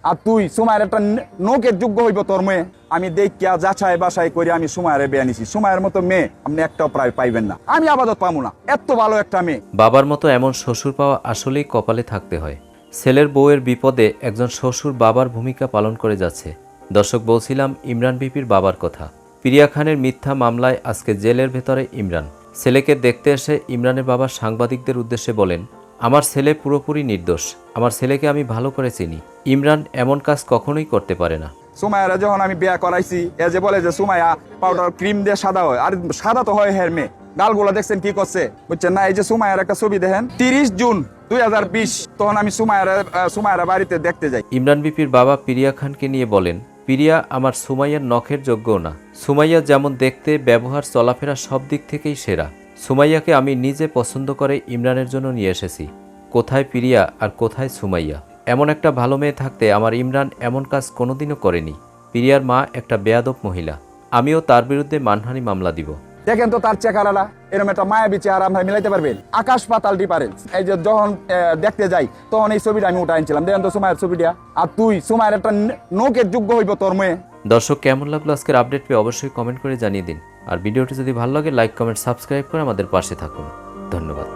আর তুই সুমায়ের একটা নৌকের যোগ্য হইব তোর মেয়ে। আমি দেখিয়া যাচাই বাছাই করে আমি সুমায়ের বিয়ে নিছি। সুমায়ের মতো মেয়ে আপনি একটাও প্রায় পাইবেন না, আমি আপাতত পাবো না। এত ভালো একটা মেয়ে। বাবার মতো এমন শ্বশুর পাওয়া আসলেই কপালে থাকতে হয়। ছেলের বউয়ের বিপদে একজন শ্বশুর বাবার ভূমিকা পালন করে যাচ্ছে। দর্শক, বলছিলাম ইমরান ভিপির বাবার কথা। প্রিয়া খানের মিথ্যা মামলায় আজকে জেলের ভেতরে ইমরান। ছেলেকে দেখতে এসে ইমরানের বাবা সাংবাদিকদের উদ্দেশ্যে বলেন, আমার ছেলে পুরোপুরি নির্দোষ, আমার ছেলেকে আমি ভালো করে চিনি। ইমরান এমন কাজ কখনোই করতে পারে না। সুমায়ারা যখন আমি বিয়ে করাইছি, এ যে বলে যে সুমাইয়া পাউডার ক্রিম দিয়ে সাদা হয়, আর সাদা তো হয় হের মেয়ে। গালগুলো দেখছেন কি করছে বুঝছেন না? এই যে সুমাইয়ার একটা ছবি দেখেন, 30 জুন 2020, তখন আমি সুমাইয়ারা বাড়িতে দেখতে যাই। ইমরান ভিপির বাবা প্রিয়া খানকে নিয়ে বলেন, প্রিয়া আমার সুমাইয়ার নখের যোগ্য না। সুমাইয়া যেমন দেখতে, ব্যবহার, চলাফেরা সব দিক থেকেই সেরা। সুমাইয়াকে আমি নিজে পছন্দ করে ইমরানের জন্য নিয়ে এসেছি। কোথায় প্রিয়া আর কোথায় সুমাইয়া? এমন একটা ভালো মেয়ে থাকতে আমার ইমরান এমন কাজ কোনোদিনও করেনি। প্রিয়ার মা একটা বেয়াদব মহিলা, আমিও তার বিরুদ্ধে মানহানি মামলা দিব। দেখেন তো তার চেহারাটা, এরকম একটা মায়াবী চেহারা আমরা মিলাইতে পারবেন? আকাশ পাতাল ডিফারেন্স। এই যে যখন দেখতে যাই তখন এই ছবিটা আমি উঠাইছিলাম, দেখেন তো সুমায়ের ছবিটা। আর তুই সুমায়ের একটা নৌকের যোগ্য হইব তোর মেয়ে। দর্শক, কেমন লাগলো আজকের আপডেট পেয়ে অবশ্যই কমেন্ট করে জানিয়ে দিন। আর ভিডিওটি যদি ভালো লাগে লাইক, কমেন্ট, সাবস্ক্রাইব করে আমাদের পাশে থাকুন। ধন্যবাদ।